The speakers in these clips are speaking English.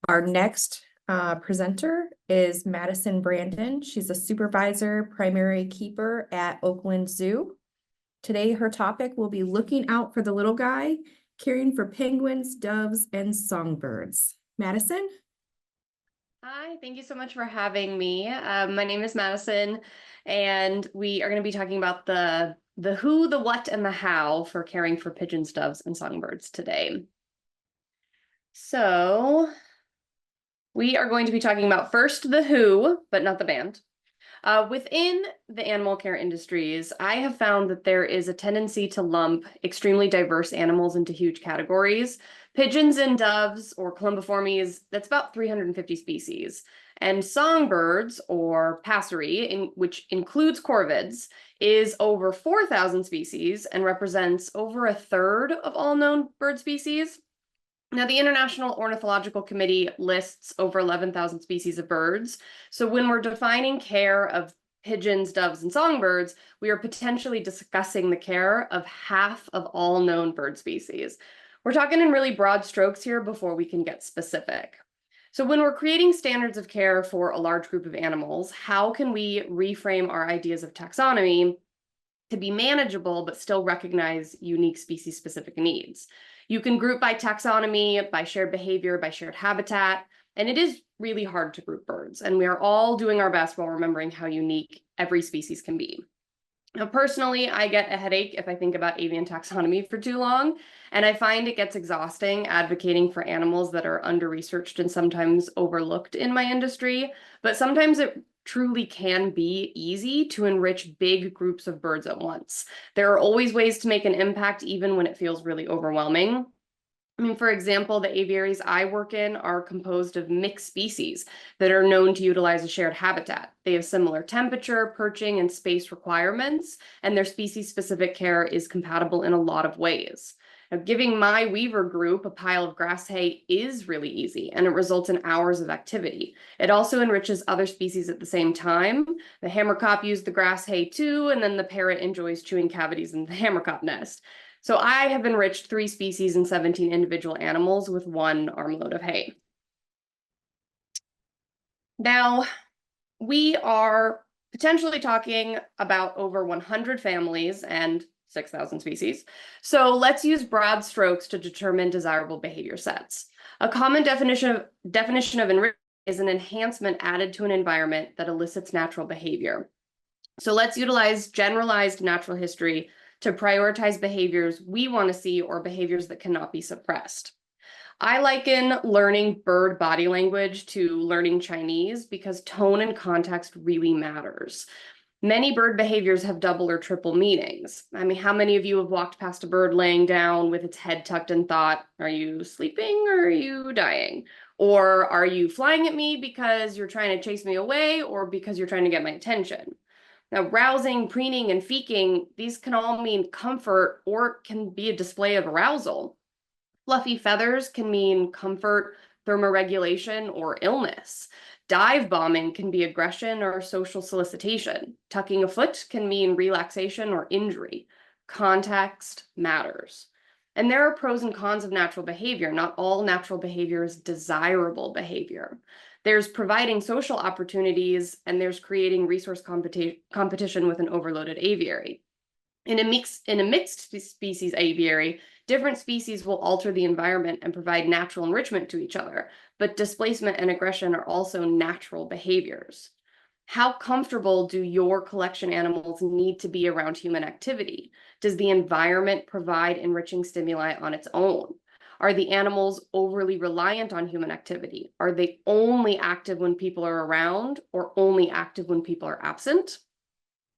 Our next presenter is Madison Brandon. She's a supervisor, primary keeper at Oakland Zoo. Today, her topic will be looking out for the little guy, caring for penguins, doves, and songbirds. Madison? Hi, thank you so much for having me. My name is Madison, and we are going to be talking about the who, the what, and the how for caring for pigeons, doves, and songbirds today. So we are going to be talking about first the who, but not the band. Within the animal care industries, I have found that there is a tendency to lump extremely diverse animals into huge categories. Pigeons and doves, or columbiformes, that's about 350 species. And songbirds, or passery, which includes corvids, is over 4,000 species and represents over a third of all known bird species. Now, the International Ornithological Committee lists over 11,000 species of birds. So when we're defining care of pigeons, doves, and songbirds, we are potentially discussing the care of half of all known bird species. We're talking in really broad strokes here before we can get specific. So when we're creating standards of care for a large group of animals, how can we reframe our ideas of taxonomy to be manageable, but still recognize unique species-specific needs? You can group by taxonomy, by shared behavior, by shared habitat, and it is really hard to group birds. And we are all doing our best while remembering how unique every species can be. Now, personally, I get a headache if I think about avian taxonomy for too long, and I find it gets exhausting advocating for animals that are under-researched and sometimes overlooked in my industry, but sometimes it truly can be easy to enrich big groups of birds at once. There are always ways to make an impact, even when it feels really overwhelming. I mean, for example, the aviaries I work in are composed of mixed species that are known to utilize a shared habitat. They have similar temperature, perching, and space requirements, and their species-specific care is compatible in a lot of ways. Now, giving my weaver group a pile of grass hay is really easy, and it results in hours of activity. It also enriches other species at the same time. The hammerkop used the grass hay too, and then the parrot enjoys chewing cavities in the hammerkop nest. So I have enriched 3 species and 17 individual animals with 1 armload of hay. Now, we are potentially talking about over 100 families and 6,000 species. So let's use broad strokes to determine desirable behavior sets. A common definition of enrichment is an enhancement added to an environment that elicits natural behavior. So let's utilize generalized natural history to prioritize behaviors we want to see or behaviors that cannot be suppressed. I liken learning bird body language to learning Chinese because tone and context really matters. Many bird behaviors have double or triple meanings. I mean, how many of you have walked past a bird laying down with its head tucked and thought, are you sleeping or are you dying? Or are you flying at me because you're trying to chase me away or because you're trying to get my attention? Now, rousing, preening, and feeking, these can all mean comfort or can be a display of arousal. Fluffy feathers can mean comfort, thermoregulation, or illness. Dive bombing can be aggression or social solicitation. Tucking a foot can mean relaxation or injury. Context matters. And there are pros and cons of natural behavior. Not all natural behavior is desirable behavior. There's providing social opportunities, and there's creating resource competition with an overloaded aviary. In a mixed species aviary, different species will alter the environment and provide natural enrichment to each other, but displacement and aggression are also natural behaviors. How comfortable do your collection animals need to be around human activity? Does the environment provide enriching stimuli on its own? Are the animals overly reliant on human activity? Are they only active when people are around or only active when people are absent?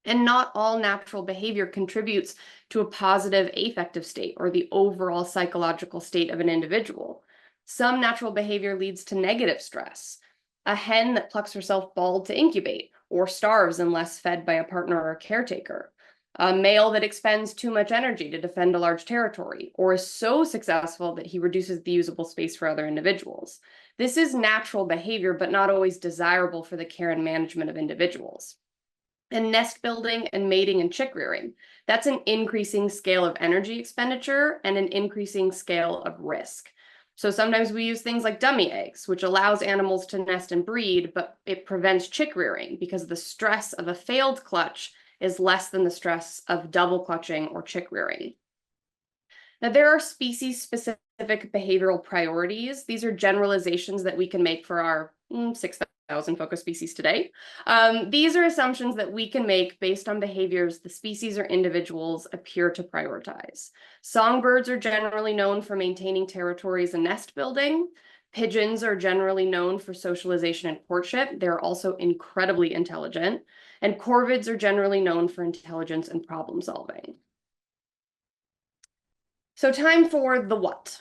And not all natural behavior contributes to a positive affective state or the overall psychological state of an individual. Some natural behavior leads to negative stress. A hen that plucks herself bald to incubate or starves unless fed by a partner or a caretaker. A male that expends too much energy to defend a large territory or is so successful that he reduces the usable space for other individuals. This is natural behavior, but not always desirable for the care and management of individuals. And nest building and mating and chick rearing. That's an increasing scale of energy expenditure and an increasing scale of risk. So sometimes we use things like dummy eggs, which allows animals to nest and breed, but it prevents chick rearing because the stress of a failed clutch is less than the stress of double clutching or chick rearing. Now, there are species-specific behavioral priorities. These are generalizations that we can make for our 6,000 focus species today. These are assumptions that we can make based on behaviors the species or individuals appear to prioritize. Songbirds are generally known for maintaining territories and nest building. Pigeons are generally known for socialization and courtship. They're also incredibly intelligent. And corvids are generally known for intelligence and problem solving. So time for the what.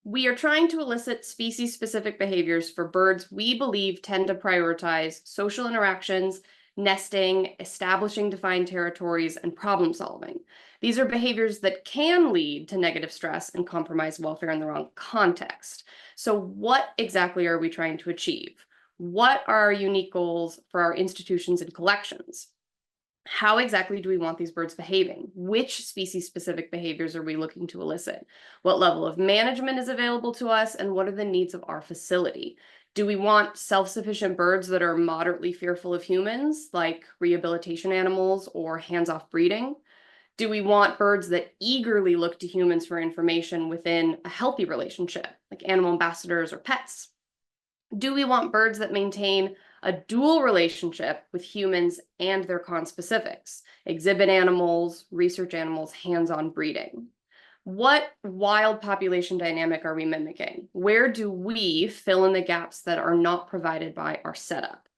We are trying to elicit species-specific behaviors for birds we believe tend to prioritize social interactions, nesting, establishing defined territories, and problem solving. These are behaviors that can lead to negative stress and compromise welfare in the wrong context. So what exactly are we trying to achieve? What are our unique goals for our institutions and collections? How exactly do we want these birds behaving? Which species-specific behaviors are we looking to elicit? What level of management is available to us, and what are the needs of our facility? Do we want self-sufficient birds that are moderately fearful of humans, like rehabilitation animals or hands-off breeding? Do we want birds that eagerly look to humans for information within a healthy relationship, like animal ambassadors or pets? Do we want birds that maintain a dual relationship with humans and their conspecifics, exhibit animals, research animals, hands-on breeding? What wild population dynamic are we mimicking? Where do we fill in the gaps that are not provided by our setup?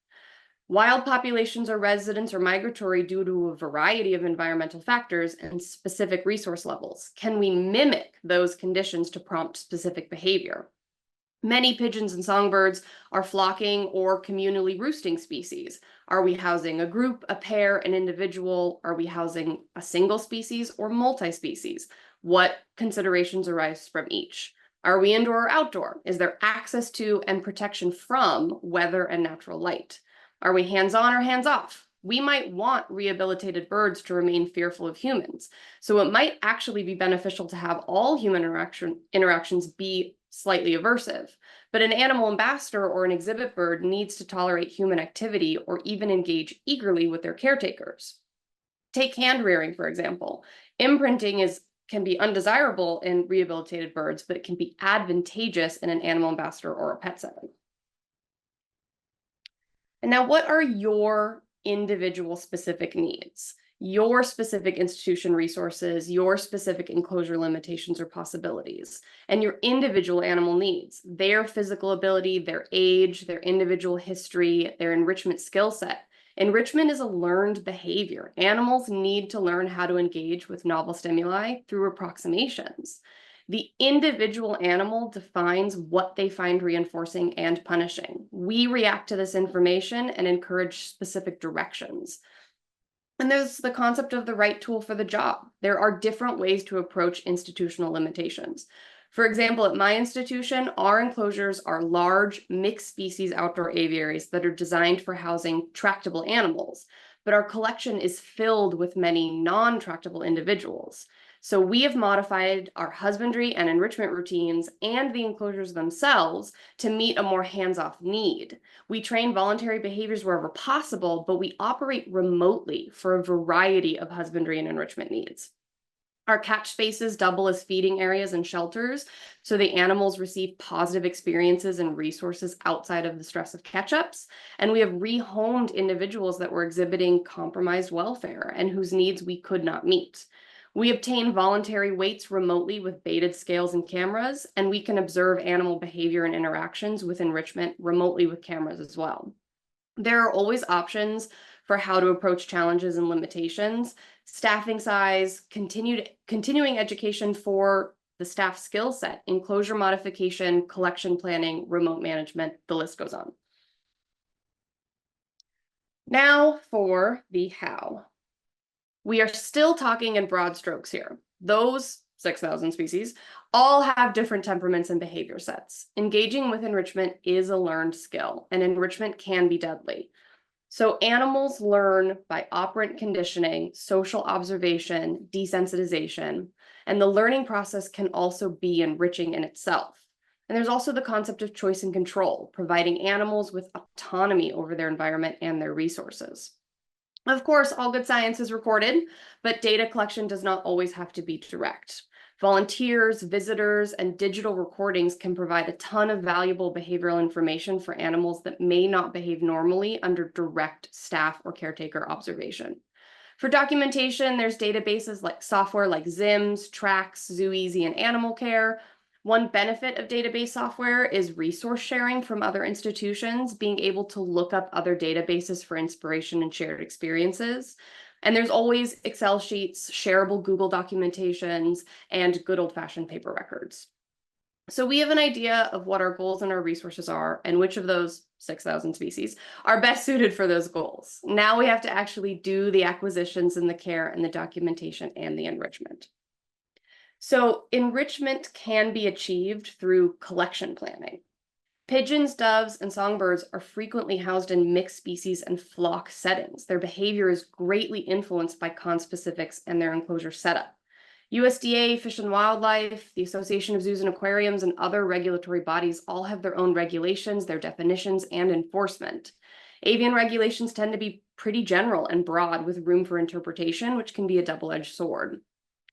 Wild populations are residents or migratory due to a variety of environmental factors and specific resource levels. Can we mimic those conditions to prompt specific behavior? Many pigeons and songbirds are flocking or communally roosting species. Are we housing a group, a pair, an individual? Are we housing a single species or multi-species? What considerations arise from each? Are we indoor or outdoor? Is there access to and protection from weather and natural light? Are we hands-on or hands-off? We might want rehabilitated birds to remain fearful of humans. So it might actually be beneficial to have all human interactions be slightly aversive, but an animal ambassador or an exhibit bird needs to tolerate human activity or even engage eagerly with their caretakers. Take hand rearing, for example. Imprinting can be undesirable in rehabilitated birds, but it can be advantageous in an animal ambassador or a pet setting. And now, what are your individual specific needs? Your specific institution resources, your specific enclosure limitations or possibilities, and your individual animal needs, their physical ability, their age, their individual history, their enrichment skill set. Enrichment is a learned behavior. Animals need to learn how to engage with novel stimuli through approximations. The individual animal defines what they find reinforcing and punishing. We react to this information and encourage specific directions. And there's the concept of the right tool for the job. There are different ways to approach institutional limitations. For example, at my institution, our enclosures are large, mixed species outdoor aviaries that are designed for housing tractable animals, but our collection is filled with many non-tractable individuals. So we have modified our husbandry and enrichment routines and the enclosures themselves to meet a more hands-off need. We train voluntary behaviors wherever possible, but we operate remotely for a variety of husbandry and enrichment needs. Our catch spaces double as feeding areas and shelters, so the animals receive positive experiences and resources outside of the stress of catch-ups. And we have rehomed individuals that were exhibiting compromised welfare and whose needs we could not meet. We obtain voluntary weights remotely with baited scales and cameras, and we can observe animal behavior and interactions with enrichment remotely with cameras as well. There are always options for how to approach challenges and limitations, staffing size, continuing education for the staff skill set, enclosure modification, collection planning, remote management, the list goes on. Now for the how. We are still talking in broad strokes here. Those 6,000 species all have different temperaments and behavior sets. Engaging with enrichment is a learned skill, and enrichment can be deadly. So animals learn by operant conditioning, social observation, desensitization, and the learning process can also be enriching in itself. And there's also the concept of choice and control, providing animals with autonomy over their environment and their resources. Of course, all good science is recorded, but data collection does not always have to be direct. Volunteers, visitors, and digital recordings can provide a ton of valuable behavioral information for animals that may not behave normally under direct staff or caretaker observation. For documentation, there's databases like software like ZIMS, Tracks, ZooEasy, and Animal Care. One benefit of database software is resource sharing from other institutions, being able to look up other databases for inspiration and shared experiences. And there's always Excel sheets, shareable Google documentations, and good old-fashioned paper records. So we have an idea of what our goals and our resources are, and which of those 6,000 species are best suited for those goals. Now we have to actually do the acquisitions and the care and the documentation and the enrichment. So enrichment can be achieved through collection planning. Pigeons, doves, and songbirds are frequently housed in mixed species and flock settings. Their behavior is greatly influenced by conspecifics and their enclosure setup. USDA, Fish and Wildlife, the Association of Zoos and Aquariums, and other regulatory bodies all have their own regulations, their definitions, and enforcement. Avian regulations tend to be pretty general and broad with room for interpretation, which can be a double-edged sword.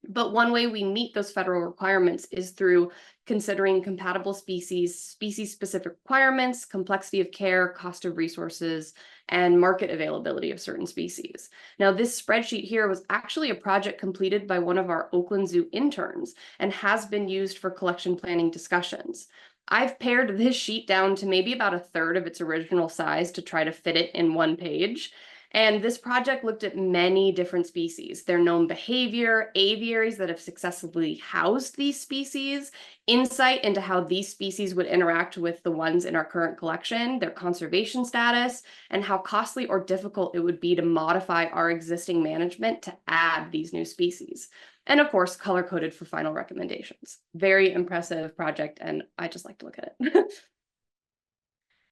But one way we meet those federal requirements is through considering compatible species, species-specific requirements, complexity of care, cost of resources, and market availability of certain species. Now, this spreadsheet here was actually a project completed by one of our Oakland Zoo interns and has been used for collection planning discussions. I've pared this sheet down to maybe about a third of its original size to try to fit it in one page. And this project looked at many different species, their known behavior, aviaries that have successfully housed these species, insight into how these species would interact with the ones in our current collection, their conservation status, and how costly or difficult it would be to modify our existing management to add these new species. And of course, color-coded for final recommendations. Very impressive project, and I just like to look at it.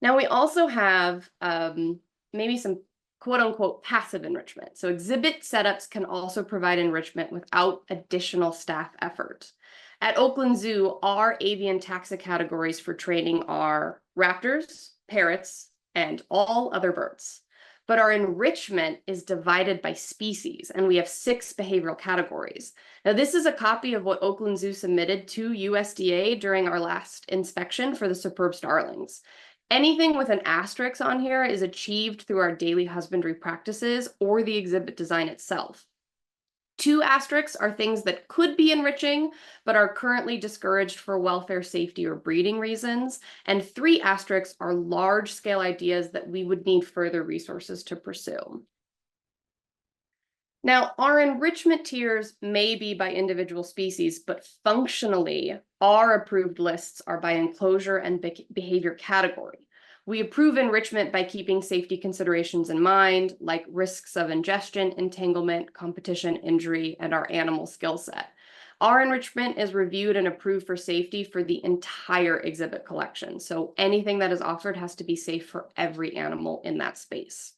Now, we also have maybe some quote-unquote passive enrichment. So exhibit setups can also provide enrichment without additional staff effort. At Oakland Zoo, our avian taxa categories for training are raptors, parrots, and all other birds. But our enrichment is divided by species, and we have 6 behavioral categories. Now, this is a copy of what Oakland Zoo submitted to USDA during our last inspection for the superb starlings. Anything with an asterisk on here is achieved through our daily husbandry practices or the exhibit design itself. 2 asterisks are things that could be enriching, but are currently discouraged for welfare, safety, or breeding reasons. And 3 asterisks are large-scale ideas that we would need further resources to pursue. Now, our enrichment tiers may be by individual species, but functionally, our approved lists are by enclosure and behavior category. We approve enrichment by keeping safety considerations in mind, like risks of ingestion, entanglement, competition, injury, and our animal skill set. Our enrichment is reviewed and approved for safety for the entire exhibit collection. So anything that is offered has to be safe for every animal in that space.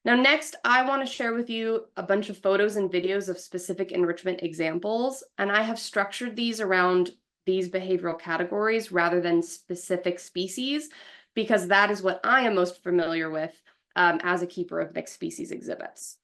Now, next, I want to share with you a bunch of photos and videos of specific enrichment examples, and I have structured these around these behavioral categories rather than specific species, because that is what I am most familiar with as a keeper of mixed species exhibits.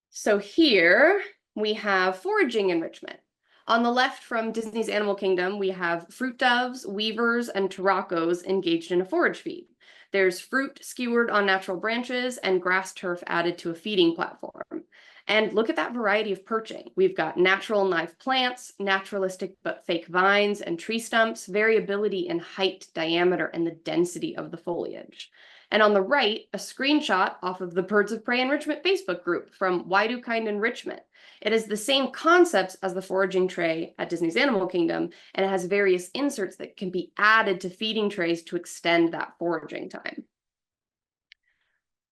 So here we have foraging enrichment. On the left from Disney's Animal Kingdom, we have fruit doves, weavers, and turacos engaged in a forage feed. There's fruit skewered on natural branches and grass turf added to a feeding platform. And look at that variety of perching. We've got natural knife plants, naturalistic but fake vines and tree stumps, variability in height, diameter, and the density of the foliage. And on the right, a screenshot off of the Birds of Prey Enrichment Facebook group from Why Do Kind Enrichment. It is the same concepts as the foraging tray at Disney's Animal Kingdom, and it has various inserts that can be added to feeding trays to extend that foraging time.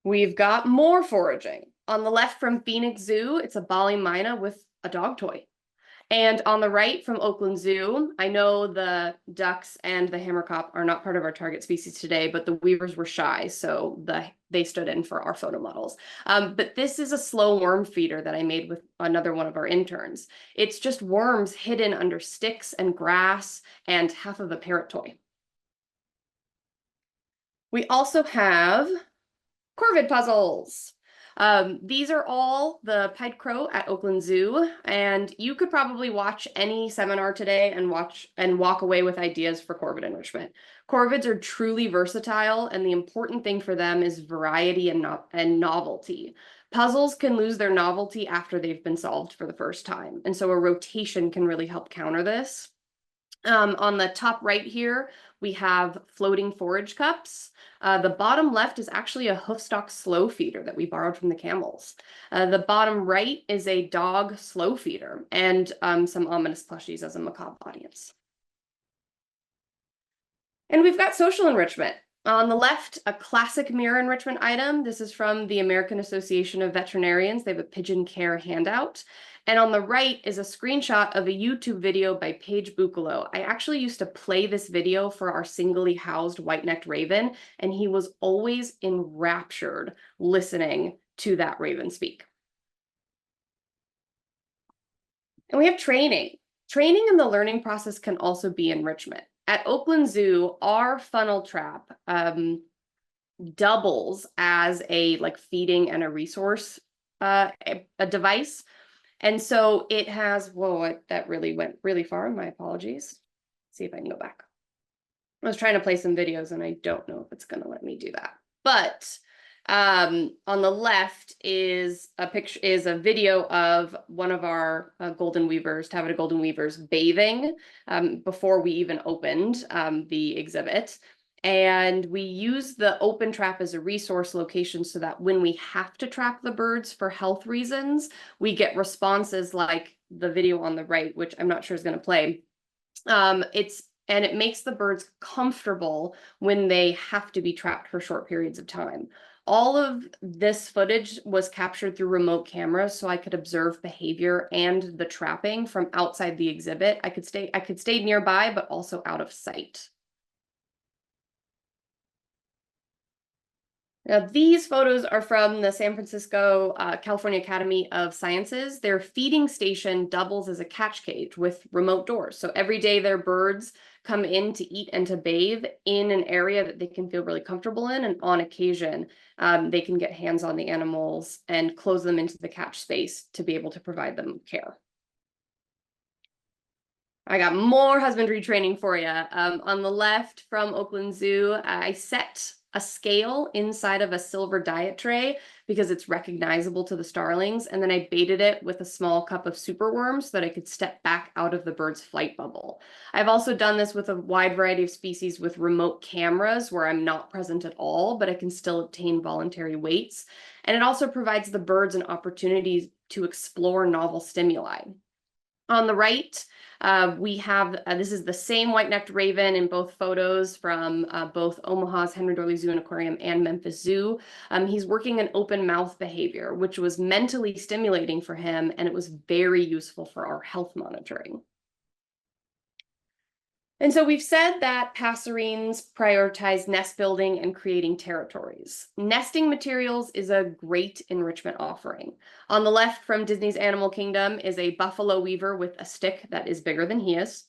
We've got more foraging. On the left from Phoenix Zoo, it's a Bali Mina with a dog toy. And on the right from Oakland Zoo, I know the ducks and the hammerkop are not part of our target species today, but the weavers were shy, so they stood in for our photo models. But this is a slow worm feeder that I made with another one of our interns. It's just worms hidden under sticks and grass and half of a parrot toy. We also have corvid puzzles. These are all the pied crow at Oakland Zoo, and you could probably watch any seminar today and walk away with ideas for corvid enrichment. Corvids are truly versatile, and the important thing for them is variety and novelty. Puzzles can lose their novelty after they've been solved for the first time, and so a rotation can really help counter this. On the top right here, we have floating forage cups. The bottom left is actually a hoofstock slow feeder that we borrowed from the camels. The bottom right is a dog slow feeder and some ominous plushies as a macabre audience. And we've got social enrichment. On the left, a classic mirror enrichment item. This is from the American Association of Veterinarians. They have a pigeon care handout. And on the right is a screenshot of a YouTube video by Paige Bucalo. I actually used to play this video for our singly housed white-necked raven, and he was always enraptured listening to that raven speak. And we have training. Training in the learning process can also be enrichment. At Oakland Zoo, our funnel trap doubles as a feeding and a resource a device. And so it has, whoa, that really went really far. My apologies. See if I can go back. I was trying to play some videos and I don't know if it's going to let me do that. But on the left is a video of one of our golden weavers, taveted golden weavers, bathing before we even opened the exhibit. And we use the open trap as a resource location so that when we have to trap the birds for health reasons, we get responses like the video on the right, which I'm not sure is going to play. And it makes the birds comfortable when they have to be trapped for short periods of time. All of this footage was captured through remote cameras, so I could observe behavior and the trapping from outside the exhibit. I could stay nearby, but also out of sight. Now, these photos are from the San Francisco, California Academy of Sciences. Their feeding station doubles as a catch cage with remote doors. So every day their birds come in to eat and to bathe in an area that they can feel really comfortable in. And on occasion, they can get hands on the animals and close them into the catch space to be able to provide them care. I got more husbandry training for you. On the left from Oakland Zoo, I set a scale inside of a silver diet tray because it's recognizable to the starlings. And then I baited it with a small cup of superworms so that I could step back out of the bird's flight bubble. I've also done this with a wide variety of species with remote cameras where I'm not present at all, but I can still obtain voluntary weights. And it also provides the birds an opportunity to explore novel stimuli. On the right, we have, this is the same white-necked raven in both photos from both Omaha's Henry Dorley Zoo and Aquarium and Memphis Zoo. He's working an open mouth behavior, which was mentally stimulating for him, and it was very useful for our health monitoring. And so we've said that passerines prioritize nest building and creating territories. Nesting materials is a great enrichment offering. On the left from Disney's Animal Kingdom is a buffalo weaver with a stick that is bigger than he is.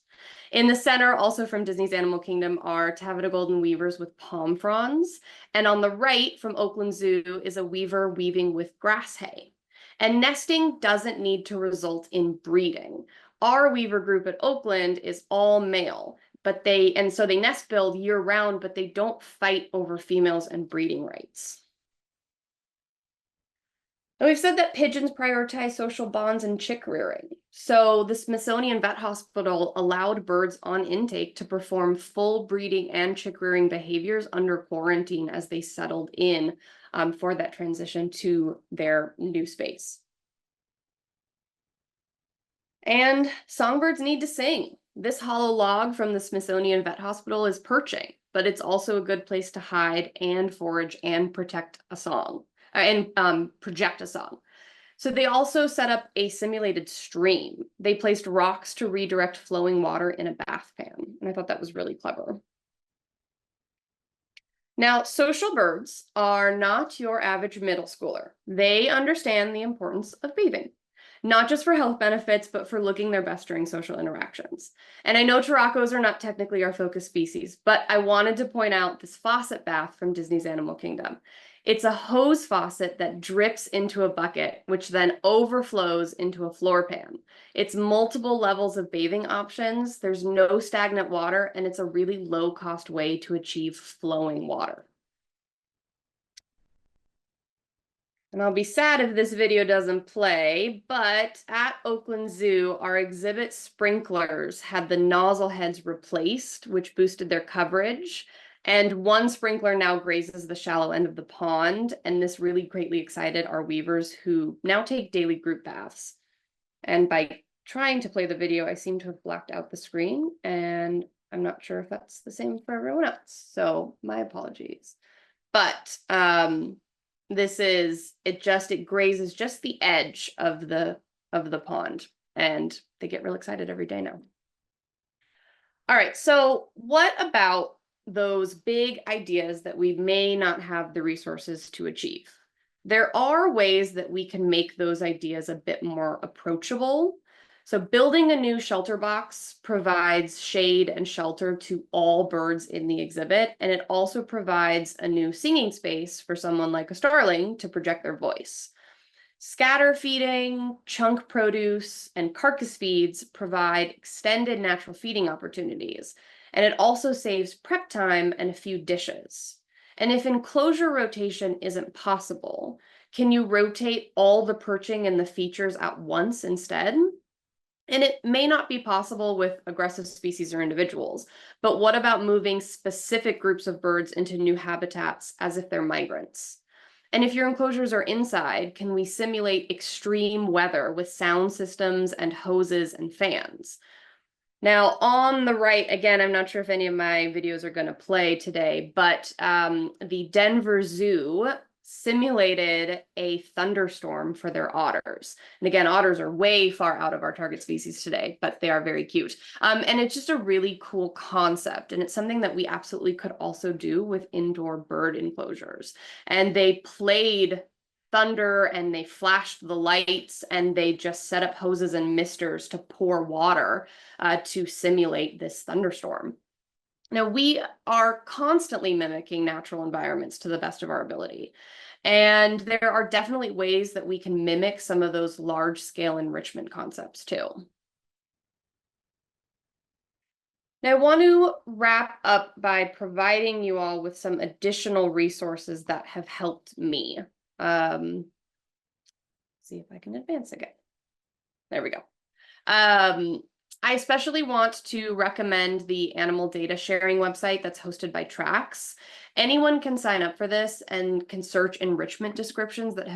In the center, also from Disney's Animal Kingdom, are taveted golden weavers with palm fronds. And on the right from Oakland Zoo is a weaver weaving with grass hay. And nesting doesn't need to result in breeding. Our weaver group at Oakland is all male, and so they nest build year round, but they don't fight over females and breeding rights. And we've said that pigeons prioritize social bonds and chick rearing. So the Smithsonian Vet Hospital allowed birds on intake to perform full breeding and chick rearing behaviors under quarantine as they settled in for that transition to their new space. And songbirds need to sing. This hollow log from the Smithsonian Vet Hospital is perching, but it's also a good place to hide and forage and protect a song and project a song. So they also set up a simulated stream. They placed rocks to redirect flowing water in a bath pan. And I thought that was really clever. Now, social birds are not your average middle schooler. They understand the importance of bathing, not just for health benefits, but for looking their best during social interactions. And I know Turacos are not technically our focus species, but I wanted to point out this faucet bath from Disney's Animal Kingdom. It's a hose faucet that drips into a bucket, which then overflows into a floor pan. It's multiple levels of bathing options. There's no stagnant water, and it's a really low-cost way to achieve flowing water. And I'll be sad if this video doesn't play, but at Oakland Zoo, our exhibit sprinklers had the nozzle heads replaced, which boosted their coverage. And one sprinkler now grazes the shallow end of the pond, and this really greatly excited our weavers who now take daily group baths. And by trying to play the video, I seem to have blacked out the screen, and I'm not sure if that's the same for everyone else. So my apologies. But it grazes just the edge of the pond, and they get real excited every day now. All right, so what about those big ideas that we may not have the resources to achieve? There are ways that we can make those ideas a bit more approachable. So building a new shelter box provides shade and shelter to all birds in the exhibit, and it also provides a new singing space for someone like a starling to project their voice. Scatter feeding, chunk produce, and carcass feeds provide extended natural feeding opportunities, and it also saves prep time and a few dishes. And if enclosure rotation isn't possible, can you rotate all the perching and the features at once instead? And it may not be possible with aggressive species or individuals, but what about moving specific groups of birds into new habitats as if they're migrants? And if your enclosures are inside, can we simulate extreme weather with sound systems and hoses and fans? Now, on the right, again, I'm not sure if any of my videos are going to play today, but the Denver Zoo simulated a thunderstorm for their otters. And again, otters are way far out of our target species today, but they are very cute. And it's just a really cool concept. And it's something that we absolutely could also do with indoor bird enclosures. And they played thunder and they flashed the lights and they just set up hoses and misters to pour water to simulate this thunderstorm. Now, we are constantly mimicking natural environments to the best of our ability. And there are definitely ways that we can mimic some of those large-scale enrichment concepts too. Now, I want to wrap up by providing you all with some additional resources that have helped me. See if I can advance again. There we go. I especially want to recommend the animal data sharing website that's hosted by Trax. Anyone can sign up for this and can search enrichment descriptions that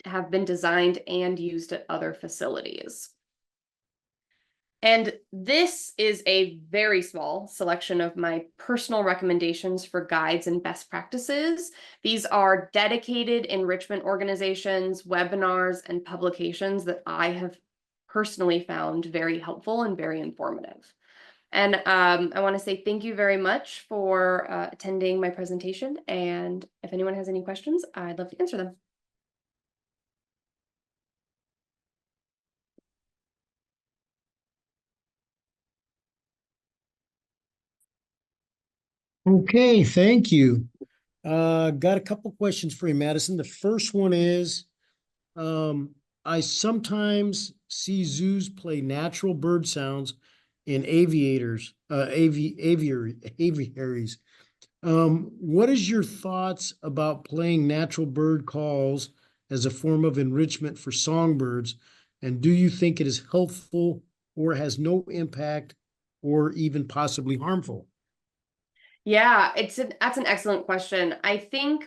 have been designed and used at other facilities. And this is a very small selection of my personal recommendations for guides and best practices. These are dedicated enrichment organizations, webinars, and publications that I have personally found very helpful and very informative. And I want to say thank you very much for attending my presentation. And if anyone has any questions, I'd love to answer them. Okay, thank you. Got a couple questions for you, Madison. The first one is, I sometimes see zoos play natural bird sounds in aviaries. What is your thoughts about playing natural bird calls as a form of enrichment for songbirds? And do you think it is helpful or has no impact or even possibly harmful? Yeah, that's an excellent question. I think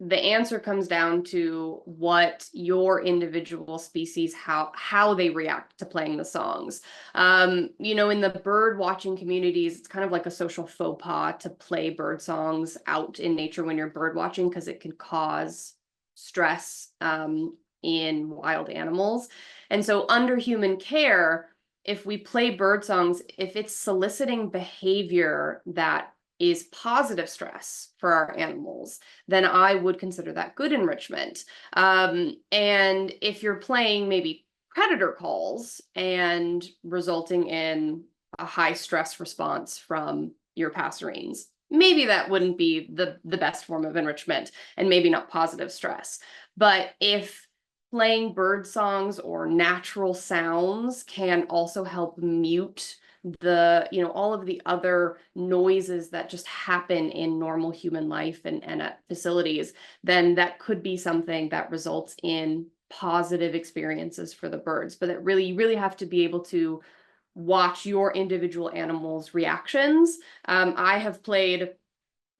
the answer comes down to what your individual species, how they react to playing the songs. You know, in the bird watching communities, it's kind of like a social faux pas to play bird songs out in nature when you're bird watching because it can cause stress in wild animals. And so under human care, if we play bird songs, if it's soliciting behavior that is positive stress for our animals, then I would consider that good enrichment. And if you're playing maybe predator calls and resulting in a high stress response from your passerines, maybe that wouldn't be the best form of enrichment and maybe not positive stress. But if playing bird songs or natural sounds can also help mute all of the other noises that just happen in normal human life and at facilities, then that could be something that results in positive experiences for the birds. But that you really have to be able to watch your individual animal's reactions. I have played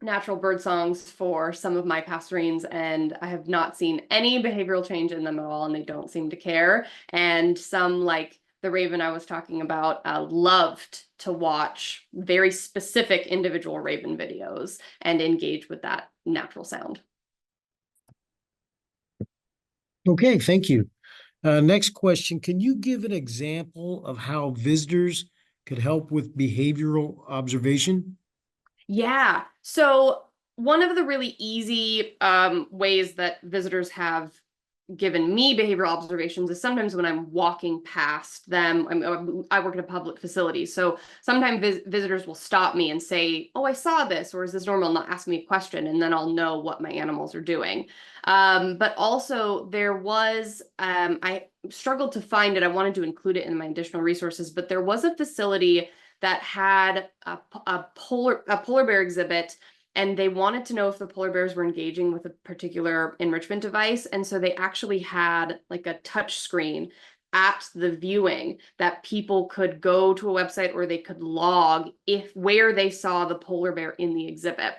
natural bird songs for some of my passerines, and I have not seen any behavioral change in them at all, and they don't seem to care. And some, like the raven I was talking about, loved to watch very specific individual raven videos and engage with that natural sound. Okay, thank you. Next question. Can you give an example of how visitors could help with behavioral observation? Yeah. So one of the really easy ways that visitors have given me behavioral observations is sometimes when I'm walking past them. I work at a public facility, so sometimes visitors will stop me and say, "Oh, I saw this," or "Is this normal?" Not ask me a question, and then I'll know what my animals are doing. But also there was, I struggled to find it. I wanted to include it in my additional resources, but there was a facility that had a polar bear exhibit, and they wanted to know if the polar bears were engaging with a particular enrichment device. And so they actually had like a touch screen at the viewing that people could go to a website, or they could log where they saw the polar bear in the exhibit.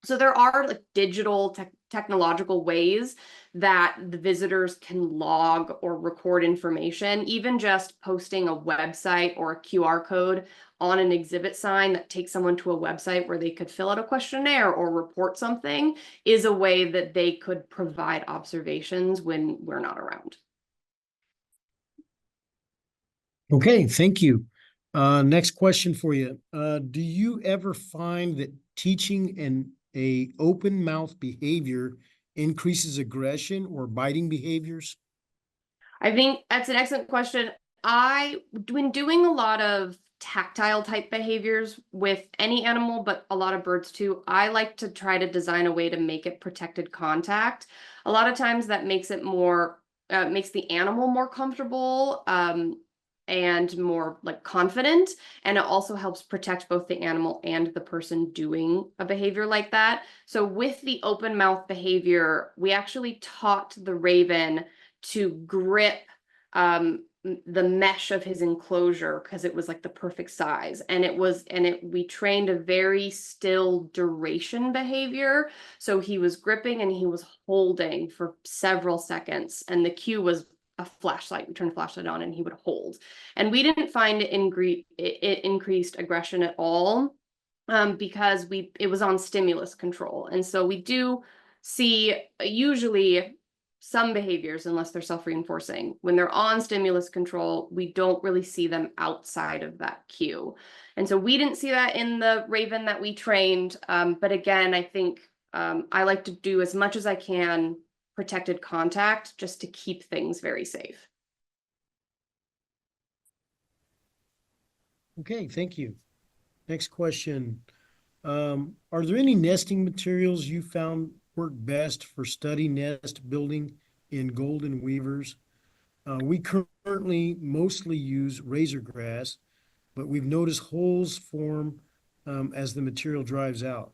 So there are like digital technological ways that the visitors can log or record information. Even just posting a website or a QR code on an exhibit sign that takes someone to a website where they could fill out a questionnaire or report something is a way that they could provide observations when we're not around. Okay, thank you. Next question for you. Do you ever find that teaching a open mouth behavior increases aggression or biting behaviors? I think that's an excellent question. When doing a lot of tactile type behaviors with any animal, but a lot of birds too, I like to try to design a way to make it protected contact. A lot of times that makes it makes the animal more comfortable, and more like confident. And it also helps protect both the animal and the person doing a behavior like that. So with the open mouth behavior, we actually taught the raven to grip the mesh of his enclosure, because it was like the perfect size. And we trained a very still duration behavior. So he was gripping and he was holding for several seconds. And the cue was a flashlight. We turned the flashlight on and he would hold. And we didn't find it increased aggression at all, because it was on stimulus control. And so we do see usually some behaviors, unless they're self-reinforcing, when they're on stimulus control, we don't really see them outside of that cue. And so we didn't see that in the raven that we trained. But again, I think I like to do as much as I can protected contact just to keep things very safe. Okay, thank you. Next question. Are there any nesting materials you found work best for study nest building in golden weavers? We currently mostly use razor grass, but we've noticed holes form as the material dries out.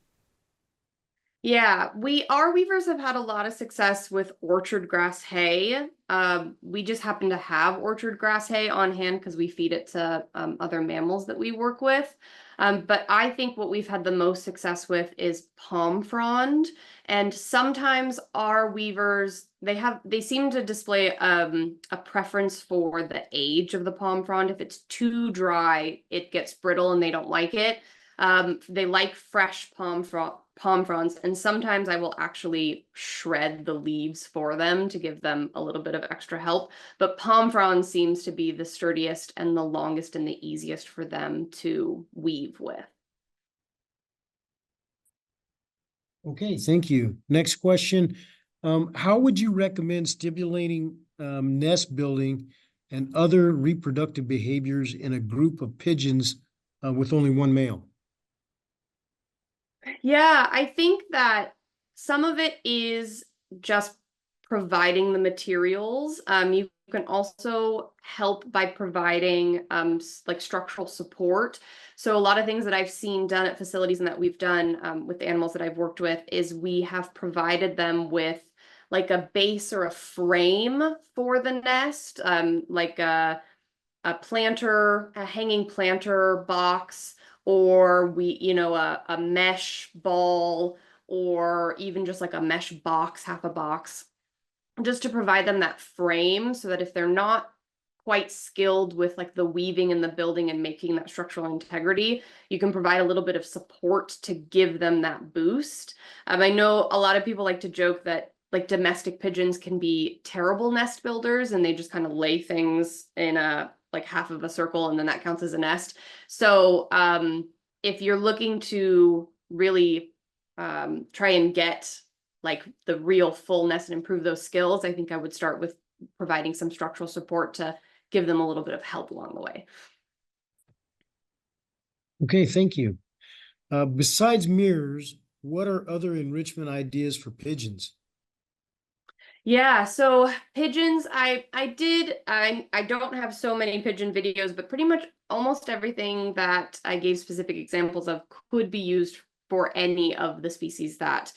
Yeah, our weavers have had a lot of success with orchard grass hay. We just happen to have orchard grass hay on hand because we feed it to other mammals that we work with. But I think what we've had the most success with is palm frond. And sometimes our weavers, they seem to display a preference for the age of the palm frond. If it's too dry, it gets brittle and they don't like it. They like fresh palm fronds, and sometimes I will actually shred the leaves for them to give them a little bit of extra help. But palm frond seems to be the sturdiest and the longest and the easiest for them to weave with. Okay, thank you. Next question. How would you recommend stimulating nest building and other reproductive behaviors in a group of pigeons with only one male? Yeah, I think that some of it is just providing the materials. You can also help by providing like structural support. So a lot of things that I've seen done at facilities and that we've done with the animals that I've worked with is we have provided them with like a base or a frame for the nest, like a planter, a hanging planter box, or a mesh ball, or even just like a mesh box, half a box, just to provide them that frame so that if they're not quite skilled with like the weaving and the building and making that structural integrity, you can provide a little bit of support to give them that boost. I know a lot of people like to joke that like domestic pigeons can be terrible nest builders and they just kind of lay things in a like half of a circle and then that counts as a nest. So if you're looking to really try and get like the real full nest and improve those skills, I think I would start with providing some structural support to give them a little bit of help along the way. Okay, thank you. Besides mirrors, what are other enrichment ideas for pigeons? Yeah, so pigeons, I don't have so many pigeon videos, but pretty much almost everything that I gave specific examples of could be used for any of the species that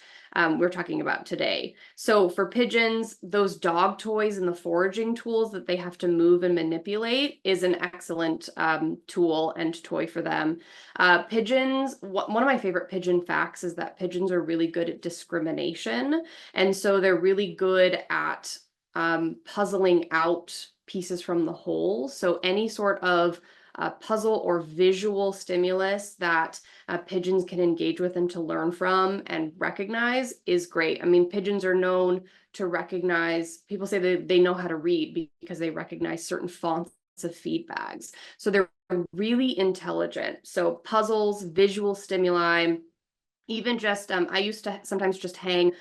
we're talking about today. So for pigeons, those dog toys and the foraging tools that they have to move and manipulate is an excellent tool and toy for them. Pigeons, one of my favorite pigeon facts is that pigeons are really good at discrimination. And so they're really good at puzzling out pieces from the whole. So any sort of puzzle or visual stimulus that pigeons can engage with and to learn from and recognize is great. I mean, pigeons are known to recognize, people say that they know how to read because they recognize certain fonts of feed bags. So they're really intelligent. So puzzles, visual stimuli, even just, I used to sometimes just hang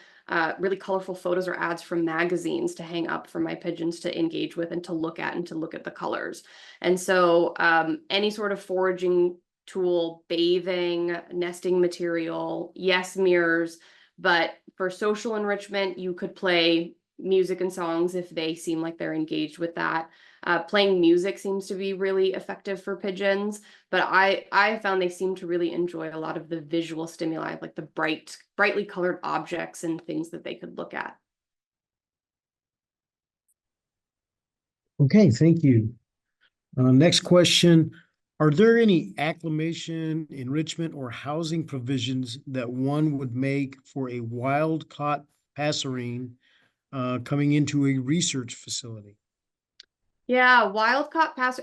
really colorful photos or ads from magazines to hang up for my pigeons to engage with and to look at the colors. And so any sort of foraging tool, bathing, nesting material, yes, mirrors, but for social enrichment, you could play music and songs if they seem like they're engaged with that. Playing music seems to be really effective for pigeons, but I found they seem to really enjoy a lot of the visual stimuli, like the brightly colored objects and things that they could look at. Okay, thank you. Next question. Are there any acclimation, enrichment, or housing provisions that one would make for a wild-caught passerine coming into a research facility? Yeah,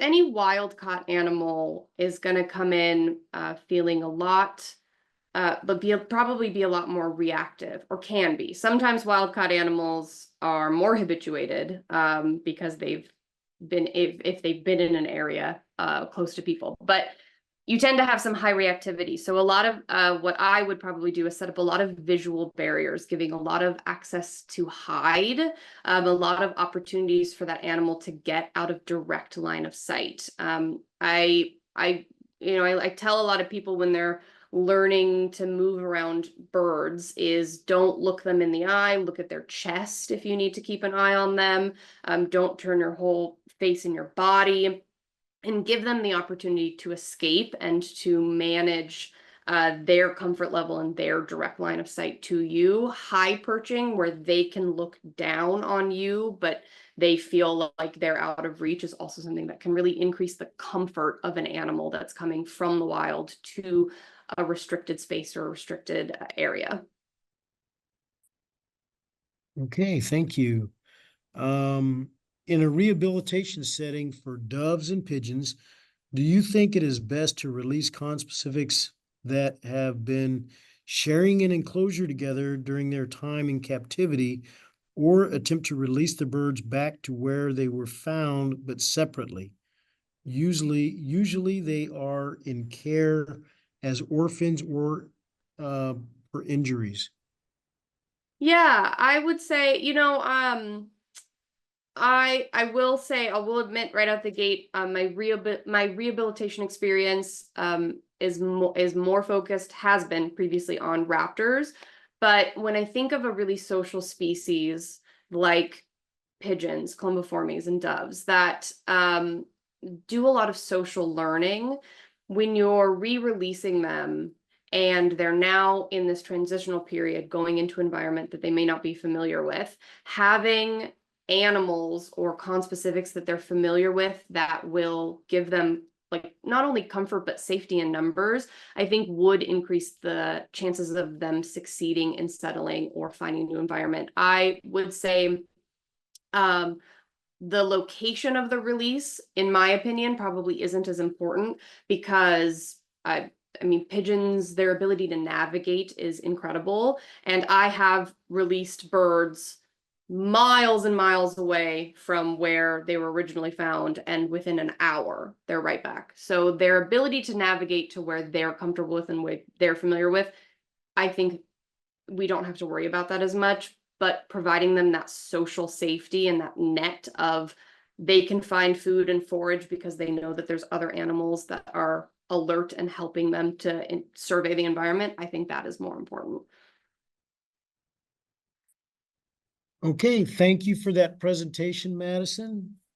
any wild-caught animal is going to come in feeling a lot, but probably be a lot more reactive, or can be. Sometimes wild-caught animals are more habituated because they've been, if they've been in an area close to people, but you tend to have some high reactivity. So a lot of what I would probably do is set up a lot of visual barriers, giving a lot of access to hide, a lot of opportunities for that animal to get out of direct line of sight. I tell a lot of people when they're learning to move around birds is don't look them in the eye, look at their chest if you need to keep an eye on them. Don't turn your whole face in your body, and give them the opportunity to escape and to manage their comfort level and their direct line of sight to you. High perching where they can look down on you, but they feel like they're out of reach is also something that can really increase the comfort of an animal that's coming from the wild to a restricted space or a restricted area. Okay, thank you. In a rehabilitation setting for doves and pigeons, do you think it is best to release conspecifics that have been sharing an enclosure together during their time in captivity or attempt to release the birds back to where they were found, but separately. Usually they are in care as orphans or for injuries. Yeah, I would say, I will say, I will admit right out the gate, my rehabilitation experience is more focused, has been previously on raptors. But when I think of a really social species like pigeons, columbiformes, and doves that do a lot of social learning, when you're re-releasing them and they're now in this transitional period going into an environment that they may not be familiar with, having animals or conspecifics that they're familiar with that will give them like not only comfort but safety in numbers, I think would increase the chances of them succeeding in settling or finding a new environment. I would say the location of the release, in my opinion, probably isn't as important because I mean, pigeons, their ability to navigate is incredible. And I have released birds miles and miles away from where they were originally found, and within an hour, they're right back. So their ability to navigate to where they're comfortable with and what they're familiar with, I think we don't have to worry about that as much, but providing them that social safety and that net of they can find food and forage because they know that there's other animals that are alert and helping them to survey the environment, I think that is more important. Okay, thank you for that presentation, Madison.